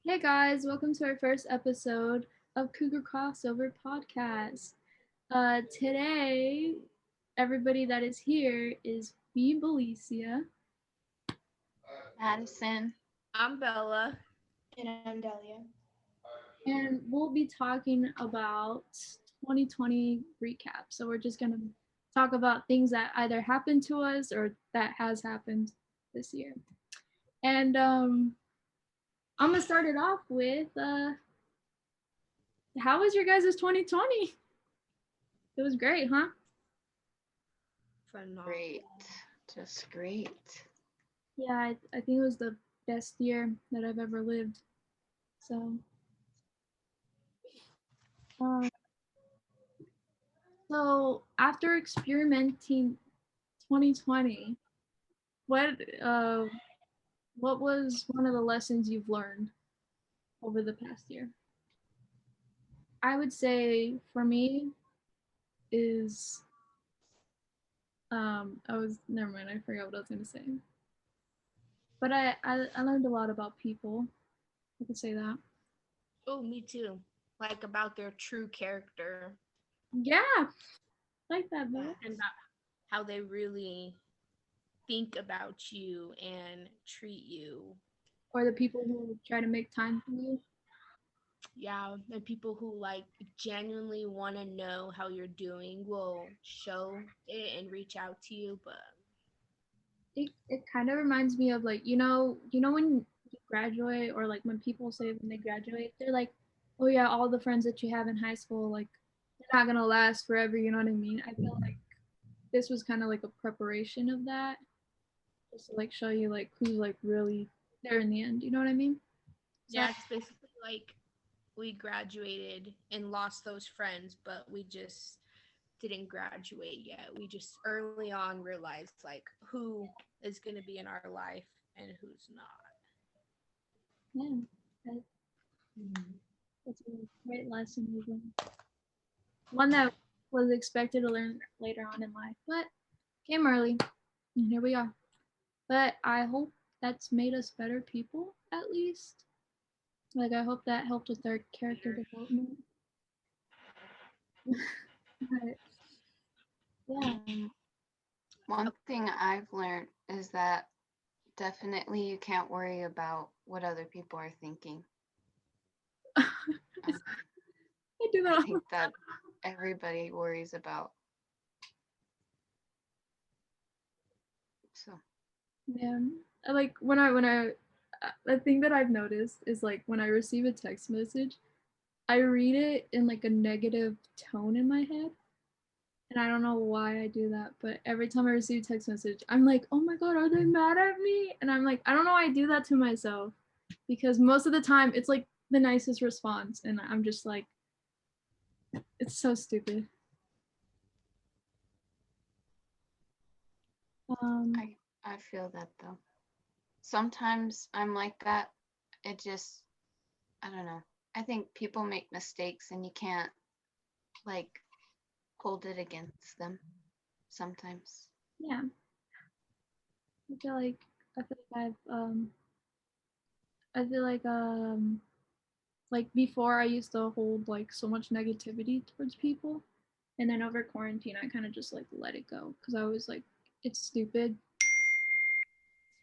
Hey guys, welcome to our first episode of Cougar Crossover Podcast. Today, everybody that is here is me, Belicia, Madison. I'm Bella. And I'm Delia. and we'll be talking about 2020 recap. So we're just gonna talk about things that either happened to us or that has happened this year. And I'm gonna start it off with how was your guys' 2020? It was great, huh? Phenomenal. Great. Just great. Yeah, I think it was the best year that I've ever lived. So, um, so after experimenting 2020, what uh, what was one of the lessons you've learned over the past year? I would say for me is I was never mind. I forgot what I was gonna say. But I learned a lot about people. I could say that. Oh, me too. Like about their true character Yeah, like that, though. and about how they really think about you and treat you. Or the people who try to make time for you. Yeah, and people who like genuinely want to know how you're doing will show it and reach out to you. But It kind of reminds me of like when you graduate or like when people say when they graduate they're like, oh yeah, all the friends that you have in high school, like they're not gonna last forever, you know what I mean? I feel like this was kind of like a preparation of that, just to like show you like who's like really there in the end, you know what I mean? So yeah, it's basically like we graduated and lost those friends, but we just didn't graduate yet. We just early on realized like who is going to be in our life and who's not. yeah, that, that's a great lesson we've learned, one that was expected to learn later on in life but came early, and here we are. But I hope that's made us better people, at least. Like, I hope that helped with their character development. But yeah, One thing I've learned is that definitely you can't worry about what other people are thinking. I Um, do that I all think that everybody worries about. So, yeah. Like when I the thing that I've noticed is like when I receive a text message, I read it in like a negative tone in my head. And I don't know why I do that, but every time I receive a text message, I'm like, oh my God, are they mad at me? And I'm like, I don't know why I do that to myself, because most of the time it's like the nicest response. And I'm just like, it's so stupid. Um, I feel that though. Sometimes I'm like that. It just, I don't know. I think people make mistakes and you can't like hold it against them sometimes. yeah, I feel like I feel like before I used to hold like so much negativity towards people, and then over quarantine I kind of just like let it go because I was like, it's stupid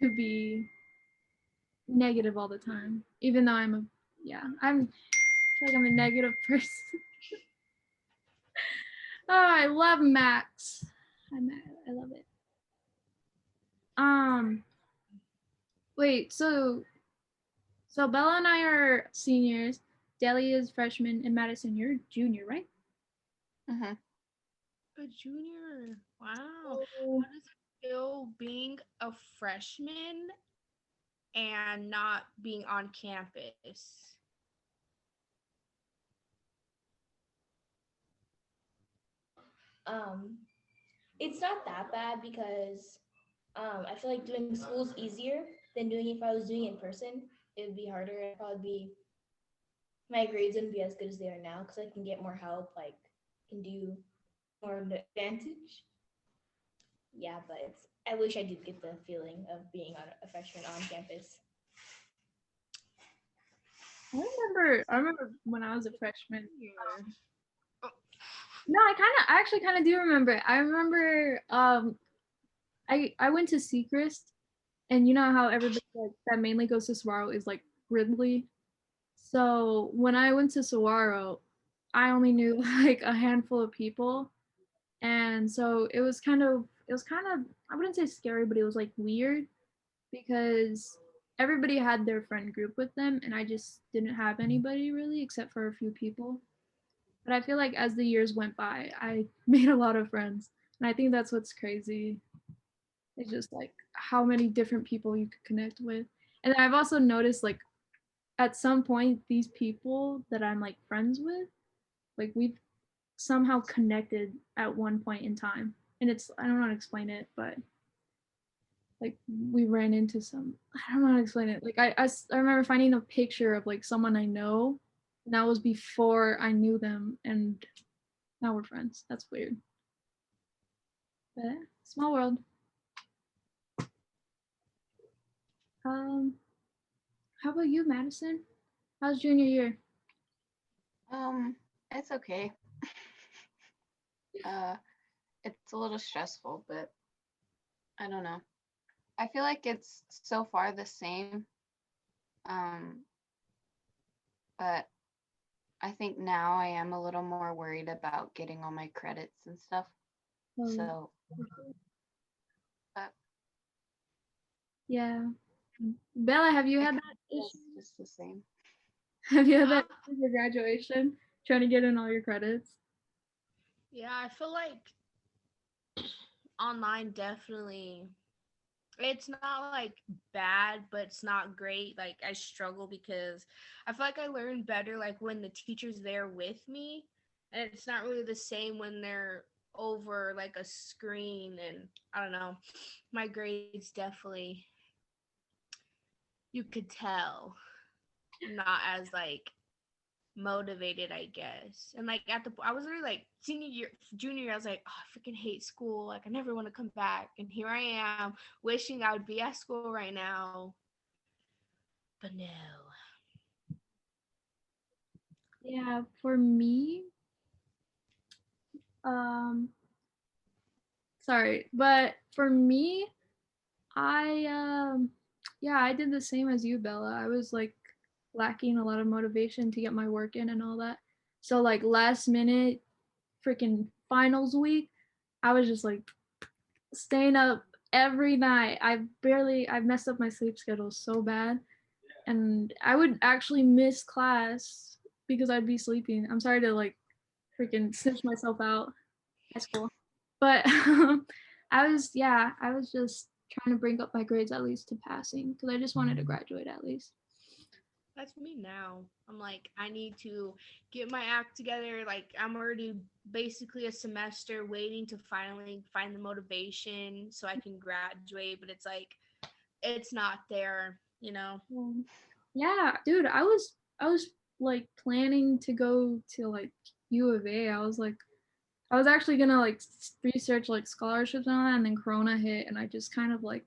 to be negative all the time, even though I feel like I'm a negative person. Oh, I love Max. I love it. Um, wait, so Bella and I are seniors. Delia is freshman, and Madison, you're junior, right? Mm-hmm. A junior. Wow. Oh, How does it feel being a freshman and not being on campus? Um, it's not that bad because I feel like doing school's easier than doing it if I was doing it in person. It would be harder. I'd probably be my grades wouldn't be as good as they are now because I can get more help. Like can do more advantage. Yeah, but it's. I wish I did get the feeling of being on a freshman on campus. remember when I was a freshman. Yeah. No, I actually kind of do remember. I remember I went to Sechrist, and you know how everybody like, that mainly goes to Saguaro is like Ridley. So when I went to Saguaro, I only knew like a handful of people, and so it was kind of I wouldn't say scary, but it was like weird because everybody had their friend group with them, and I just didn't have anybody really except for a few people. But I feel like as the years went by, I made a lot of friends, and I think that's what's crazy. It's just like how many different people you could connect with. And I've also noticed like at some point these people that I'm like friends with, like we've somehow connected at one point in time. And it's I don't know how to explain it, but like we ran into some I don't know how to explain it. Like I remember finding a picture of like someone I know, and that was before I knew them, and now we're friends. That's weird. But small world. Um, how about you, Madison? How's junior year? It's okay. It's a little stressful, but I don't know. I feel like it's so far the same. Um, but I think now I am a little more worried about getting all my credits and stuff. So, but Yeah. Bella, have you I had think that it's issue? just the same. Have you had that issue for graduation? Trying to get in all your credits? Yeah, I feel like online definitely it's not like bad, but it's not great. Like I struggle because I feel like I learn better like when the teacher's there with me, and it's not really the same when they're over like a screen. And I don't know, my grades definitely, you could tell, not as like motivated, I guess. And like I was really like senior year, junior year, I was like, oh, I freaking hate school. Like I never want to come back. And here I am, wishing I would be at school right now. But no. Yeah, for me, um, sorry, but for me, yeah, I did the same as you, Bella. I was like lacking a lot of motivation to get my work in and all that. So like last minute, freaking finals week, I was just like staying up every night. I've messed up my sleep schedule so bad, and I would actually miss class because I'd be sleeping. I'm sorry to like freaking snitch myself out high school, but I was just trying to bring up my grades at least to passing because I just wanted to graduate at least. That's me now. I'm like, I need to get my act together. Like, I'm already basically a semester waiting to finally find the motivation so I can graduate. But it's like, it's not there, you know? Yeah, dude, I was like planning to go to like U of A. I was actually gonna like research like scholarships and all that, and then Corona hit, and I just kind of like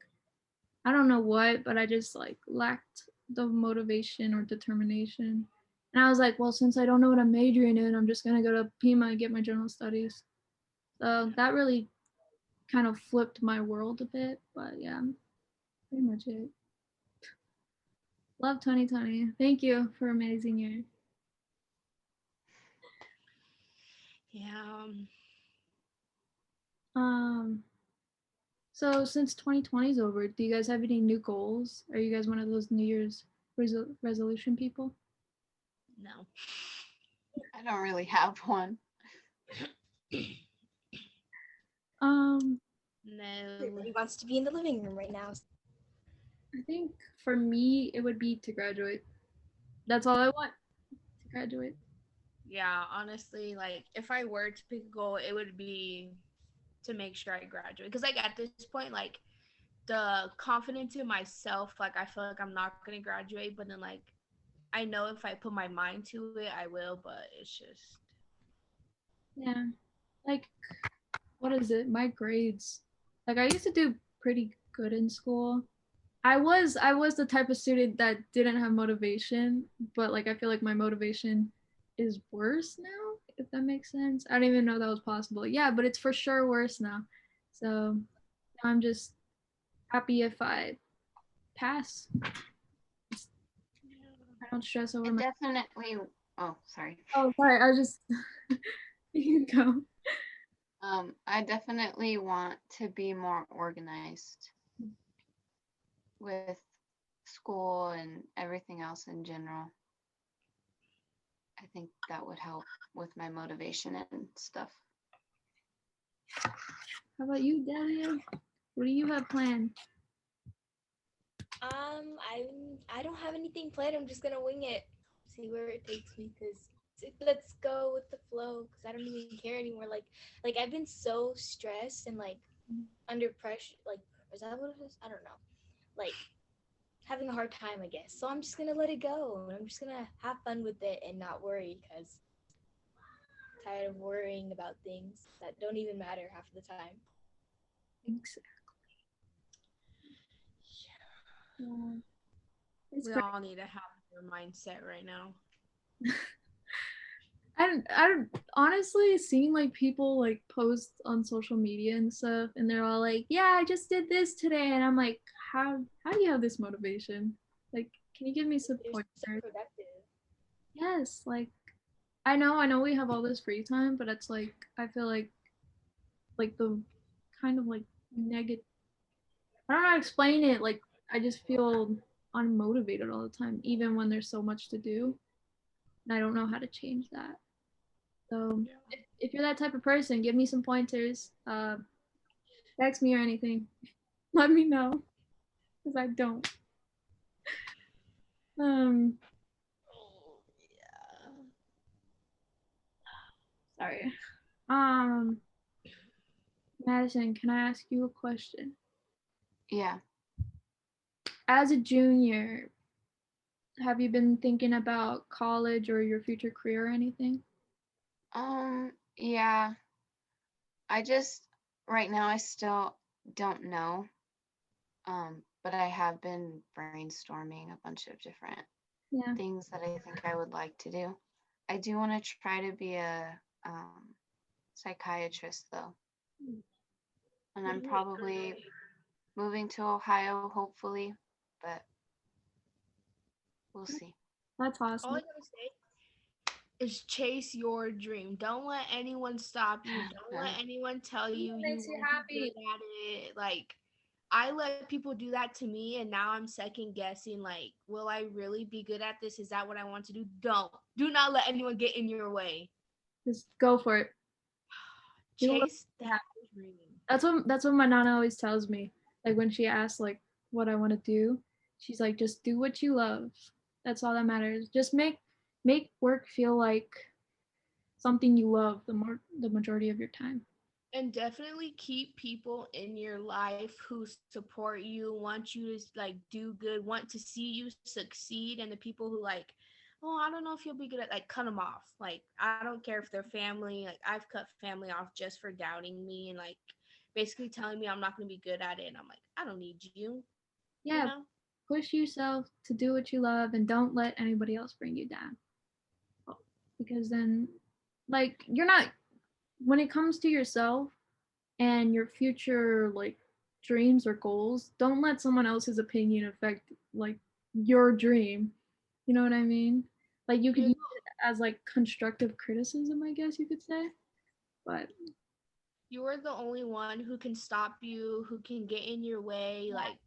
I don't know what, but I just like lacked the motivation or determination. And I was like, well, since I don't know what I'm majoring in, I'm just gonna go to Pima and get my general studies. So that really kind of flipped my world a bit, but yeah, pretty much it. Love 2020. Thank you for amazing year. Yeah. Um, so since 2020 is over, do you guys have any new goals? Are you guys one of those New Year's resolution people? No. I don't really have one. Um, No. Everybody wants to be in the living room right now. I think for me it would be to graduate. That's all I want, to graduate. Yeah, honestly, like, if I were to pick a goal, it would be to make sure I graduate. Because, like, at this point, like, the confidence in myself, like, I feel like I'm not going to graduate, but then, like, I know if I put my mind to it, I will, but it's just. Yeah. Like, what is it? My grades. Like, I used to do pretty good in school, I was the type of student that didn't have motivation, but like I feel like my motivation is worse now, if that makes sense. I didn't even know that was possible. Yeah, but it's for sure worse now. So I'm just happy if I pass. I don't stress over I my. definitely, oh, sorry. Oh, sorry. I was just. You can go. I definitely want to be more organized with school and everything else in general. I think that would help with my motivation and stuff. How about you, Delia? What do you have planned? I don't have anything planned. I'm just gonna wing it, see where it takes me. Cause let's go with the flow. Cause I don't even care anymore. Like I've been so stressed and like under pressure. Like, is that what it is? I don't know. Like having a hard time, I guess. So I'm just gonna let it go. I'm just gonna have fun with it and not worry. Cause I'm tired of worrying about things that don't even matter half the time. Exactly. Yeah. It's We great. all need to have your mindset right now. I honestly seeing like people like post on social media and stuff, and they're all like, "Yeah, I just did this today," and I'm like, "How do you have this motivation? Like, can you give me some They're so pointers?" productive. Yes, like I know we have all this free time, but it's like I feel like the kind of like negative. I don't know how to explain it. Like I just feel unmotivated all the time, even when there's so much to do, and I don't know how to change that. So if you're that type of person, give me some pointers. Text me or anything. Let me know, because I don't. Um, sorry. Um, Madison, can I ask you a question? Yeah. As a junior, have you been thinking about college or your future career or anything? Yeah. I just right now I still don't know. But I have been brainstorming a bunch of different Yeah. things that I think I would like to do. I do want to try to be a psychiatrist though, and I'm probably moving to Ohio hopefully, but we'll see. That's All I awesome. gotta say is chase your dream. Don't let anyone stop you. Don't let anyone tell you What you makes you won't be happy? good at it. Like I let people do that to me, and now I'm second guessing. Like, will I really be good at this? Is that what I want to do? Do not let anyone get in your way. Just go for it. You'll Chase that dream. that's what my nana always tells me. Like when she asks like what I want to do, she's like, just do what you love. That's all that matters. Just make work feel like something you love the majority of your time. And definitely keep people in your life who support you, want you to like do good, want to see you succeed, and the people who like, oh, I don't know if you'll be good at, like, cut them off. Like, I don't care if they're family. Like, I've cut family off just for doubting me and like basically telling me I'm not going to be good at it. And I'm like, I don't need you, you Yeah, know? push yourself to do what you love and don't let anybody else bring you down. Because then like you're not when it comes to yourself and your future like dreams or goals, don't let someone else's opinion affect like your dream. You know what I mean? Like you could You're use it as like constructive criticism, I guess you could say. But you're the only one who can stop you, who can get in your way. Like,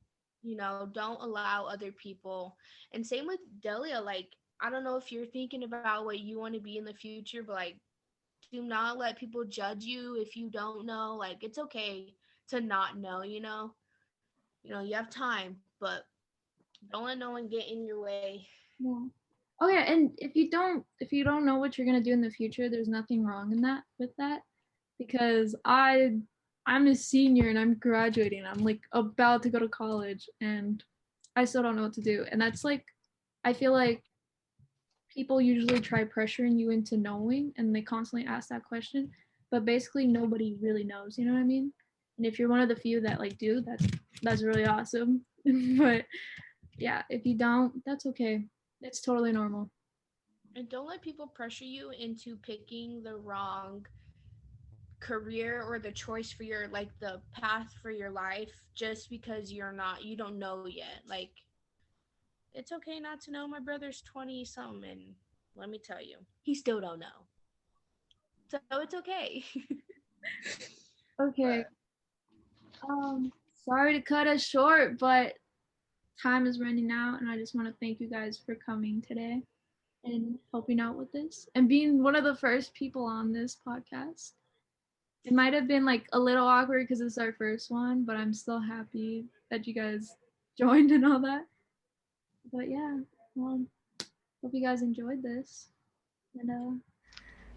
don't allow other people. And same with Delia. Like, I don't know if you're thinking about what you want to be in the future, but like, do not let people judge you if you don't know. Like, it's okay to not know. You have time, but don't let no one get in your way. yeah. Oh yeah, and if you don't know what you're gonna do in the future, there's nothing wrong in that with that. Because I'm a senior and I'm graduating. I'm like about to go to college and I still don't know what to do. And that's like I feel like people usually try pressuring you into knowing and they constantly ask that question, but basically nobody really knows, you know what I mean? And if you're one of the few that like do, that's really awesome. But yeah, if you don't, that's okay. It's totally normal. And don't let people pressure you into picking the wrong career or the choice for your, like, the path for your life just because you don't know yet. Like, it's okay not to know. My brother's 20 something, and let me tell you, he still don't know. So it's okay. Okay. Sorry to cut us short, but time is running out, and I just want to thank you guys for coming today and helping out with this and being one of the first people on this podcast. It might have been like a little awkward because it's our first one, but I'm still happy that you guys joined and all that. But yeah, well, hope you guys enjoyed this. And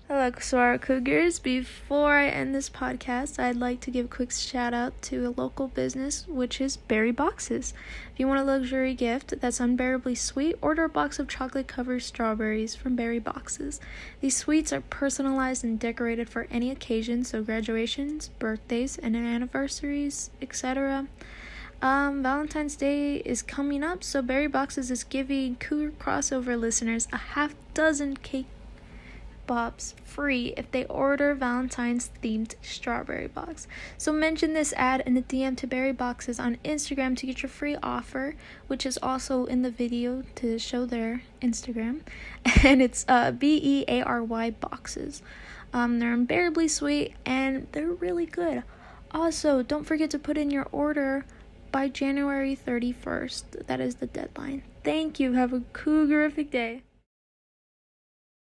Hello, Cougar Cougars. Before I end this podcast, I'd like to give a quick shout out to a local business, which is Berry Boxes. If you want a luxury gift that's unbearably sweet, order a box of chocolate-covered strawberries from Berry Boxes. These sweets are personalized and decorated for any occasion, so graduations, birthdays, and anniversaries, etc. Valentine's Day is coming up, so Berry Boxes is giving Cougar crossover listeners a half dozen cake pops free if they order Valentine's themed strawberry box. So mention this ad in a DM to Berry Boxes on Instagram to get your free offer, which is also in the video to show their Instagram. And it's BEARY boxes. They're unbearably sweet and they're really good. Also, don't forget to put in your order by January 31st. That is the deadline. Thank you. Have a cougarific day.